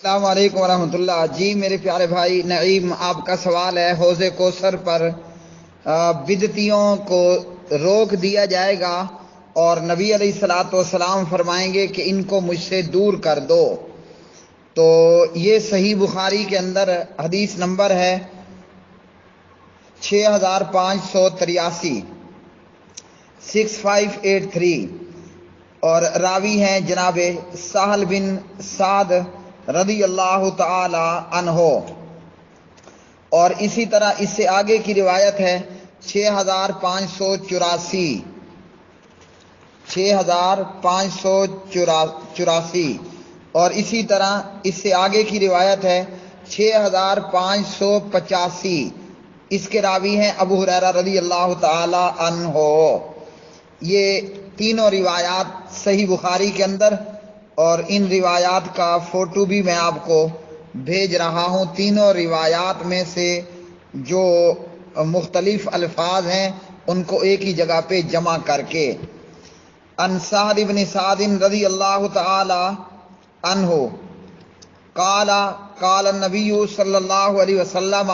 السلام علیکم ورحمۃ اللہ۔ جی میرے پیارے بھائی نعیم، آپ کا سوال ہے حوض کوثر پر بدعتیوں کو روک دیا جائے گا اور نبی علیہ الصلوۃ والسلام فرمائیں گے کہ ان کو مجھ سے دور کر دو۔ تو یہ صحیح بخاری کے اندر حدیث نمبر ہے 6583 6583، اور راوی ہیں جناب سہل بن سعد رضی اللہ تعالی عنہ، اور اسی طرح اس سے آگے کی روایت ہے 6584، اور اسی طرح اس سے آگے کی روایت ہے 6585۔ اس کے راوی ہیں ابو ہریرہ رضی اللہ تعالی عنہ۔ یہ تینوں روایات صحیح بخاری کے اندر، اور ان روایات کا فوٹو بھی میں آپ کو بھیج رہا ہوں۔ تینوں روایات میں سے جو مختلف الفاظ ہیں ان کو ایک ہی جگہ پہ جمع کر کے۔ ان سعد بن سعد رضی اللہ تعالی عنہ قال قال النبی صلی اللہ علیہ وسلم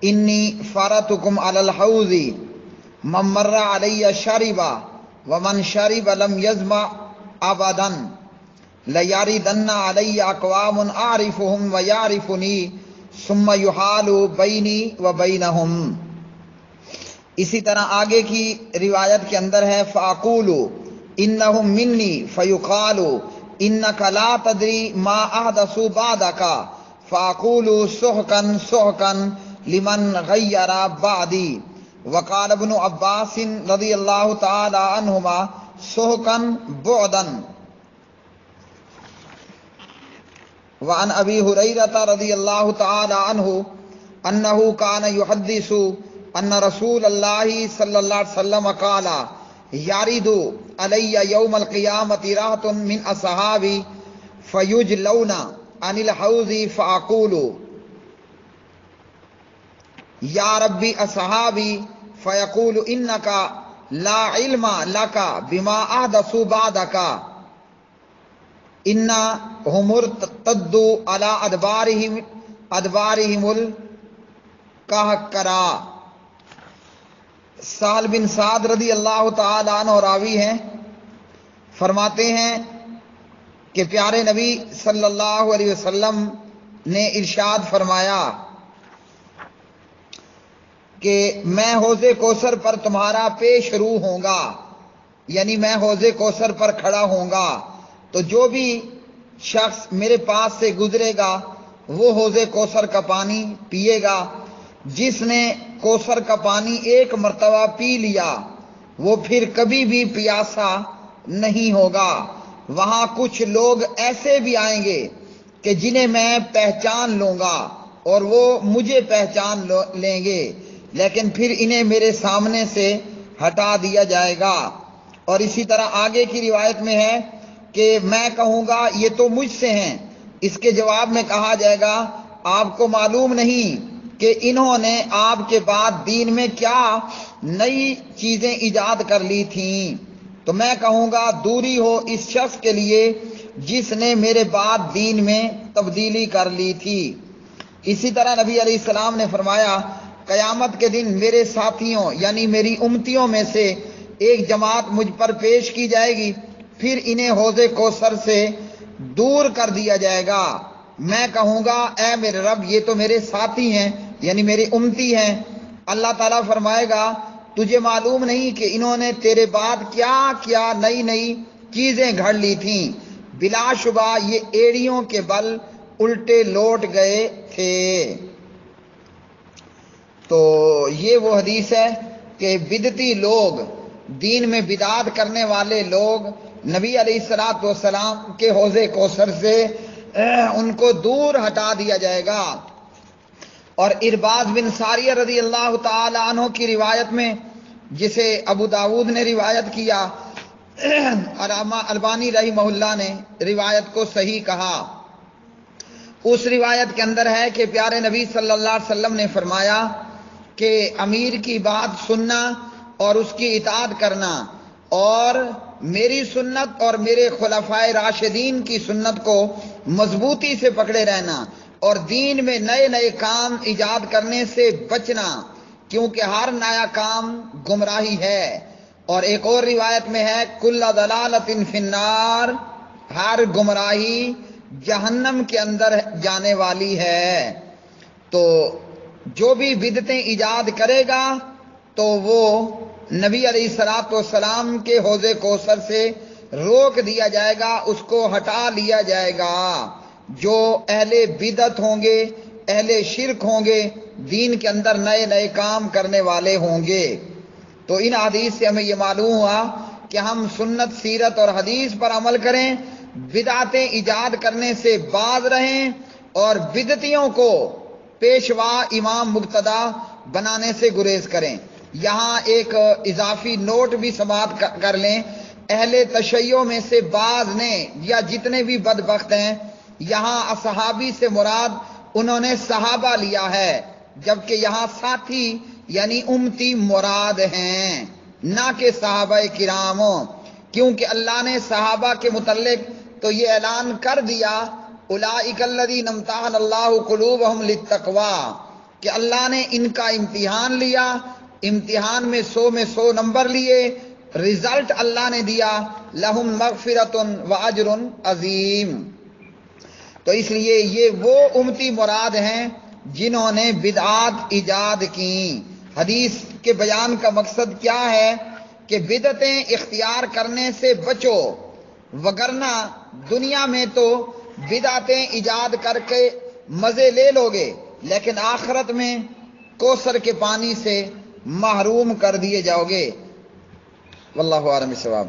انی فرتکم علی الحوض من مر علی شرب ومن شرب لم یظمأ ابدا لیاردن علی اقوام اعرفهم ویعرفنی ثم یحال بینی وبینہم۔ اسی طرح آگے کی روایت کے اندر ہے فاقول انہم منی فیقال انک لا تدری ما احدثوا بعدک فاقول سحقا سحقا لمن غیر بعدی۔ وقال ابن عباس رضی اللہ تعالی عنہما سحقا بعدا۔ وعن ابی ہریرہ رضی اللہ تعالی عنہ انہ کان یحدث ان رسول اللہ صلی اللہ علیہ وسلم قال یارد علی یوم القیامۃ رہط من اصحابی فیجلون عن الحوض فاقول یا ربی اصحابی فیقول انک لا علم لک بما احدثوا بعدک انہم ارتدوا علی ادبارہم القہقرا۔ سہل بن سعد رضی اللہ تعالی عنہ راوی ہیں، فرماتے ہیں کہ پیارے نبی صلی اللہ علیہ وسلم نے ارشاد فرمایا کہ میں حوض کوثر پر تمہارا پیش رو ہوں گا، یعنی میں حوض کوثر پر کھڑا ہوں گا، تو جو بھی شخص میرے پاس سے گزرے گا وہ حوض کوثر کا پانی پیے گا۔ جس نے کوثر کا پانی ایک مرتبہ پی لیا وہ پھر کبھی بھی پیاسا نہیں ہوگا۔ وہاں کچھ لوگ ایسے بھی آئیں گے کہ جنہیں میں پہچان لوں گا اور وہ مجھے پہچان لیں گے، لیکن پھر انہیں میرے سامنے سے ہٹا دیا جائے گا۔ اور اسی طرح آگے کی روایت میں ہے کہ میں کہوں گا یہ تو مجھ سے ہیں، اس کے جواب میں کہا جائے گا آپ کو معلوم نہیں کہ انہوں نے آپ کے بعد دین میں کیا نئی چیزیں ایجاد کر لی تھیں، تو میں کہوں گا دوری ہو اس شخص کے لیے جس نے میرے بعد دین میں تبدیلی کر لی تھی۔ اسی طرح نبی علیہ السلام نے فرمایا قیامت کے دن میرے ساتھیوں یعنی میری امتیوں میں سے ایک جماعت مجھ پر پیش کی جائے گی، پھر انہیں حوض کوثر سے دور کر دیا جائے گا۔ میں کہوں گا اے میرے رب یہ تو میرے ساتھی ہیں یعنی میری امتی ہیں۔ اللہ تعالیٰ فرمائے گا تجھے معلوم نہیں کہ انہوں نے تیرے بعد کیا کیا نئی نئی چیزیں گھڑ لی تھیں، بلا شبہ یہ ایڑیوں کے بل الٹے لوٹ گئے تھے۔ تو یہ وہ حدیث ہے کہ بدعتی لوگ، دین میں بدعت کرنے والے لوگ نبی علیہ الصلوۃ والسلام کے حوض کوثر سے ان کو دور ہٹا دیا جائے گا۔ اور ارباز بن ساریہ رضی اللہ تعالی عنہ کی روایت میں، جسے ابو داود نے روایت کیا، علامہ البانی رحمہ اللہ نے روایت کو صحیح کہا۔ اس روایت کے اندر ہے کہ پیارے نبی صلی اللہ علیہ وسلم نے فرمایا کہ امیر کی بات سننا اور اس کی اطاعت کرنا اور میری سنت اور میرے خلفائے راشدین کی سنت کو مضبوطی سے پکڑے رہنا اور دین میں نئے نئے کام ایجاد کرنے سے بچنا، کیونکہ ہر نیا کام گمراہی ہے۔ اور ایک اور روایت میں ہے کل ضلالۃ فی النار، ہر گمراہی جہنم کے اندر جانے والی ہے۔ تو جو بھی بدعتیں ایجاد کرے گا تو وہ نبی علیہ الصلوۃ والسلام کے حوض کوثر سے روک دیا جائے گا، اس کو ہٹا لیا جائے گا۔ جو اہل بدعت ہوں گے، اہل شرک ہوں گے، دین کے اندر نئے نئے کام کرنے والے ہوں گے۔ تو ان حدیث سے ہمیں یہ معلوم ہوا کہ ہم سنت، سیرت اور حدیث پر عمل کریں، بدعتیں ایجاد کرنے سے باز رہیں اور بدعتیوں کو پیشوا، امام، مقتدا بنانے سے گریز کریں۔ یہاں ایک اضافی نوٹ بھی سماعت کر لیں، اہل تشیع میں سے بعض نے یا جتنے بھی بدبخت ہیں، یہاں اصحابی سے مراد انہوں نے صحابہ لیا ہے، جبکہ یہاں ساتھی یعنی امتی مراد ہیں، نہ کہ صحابہ کرام، کیونکہ اللہ نے صحابہ کے متعلق تو یہ اعلان کر دیا اولئک الذین امتحن اللہ قلوبہم للتقوی، کہ اللہ نے ان کا امتحان لیا، امتحان میں 100 میں 100 نمبر لیے، رزلٹ اللہ نے دیا لہم مغفرۃ واجر عظیم۔ تو اس لیے یہ وہ امتی مراد ہیں جنہوں نے بدعات ایجاد کی۔ حدیث کے بیان کا مقصد کیا ہے کہ بدعتیں اختیار کرنے سے بچو، وگرنہ دنیا میں تو بدعتیں ایجاد کر کے مزے لے لوگے، لیکن آخرت میں کوثر کے پانی سے محروم کر دیے جاؤ گے۔ واللہ اعلم بالصواب۔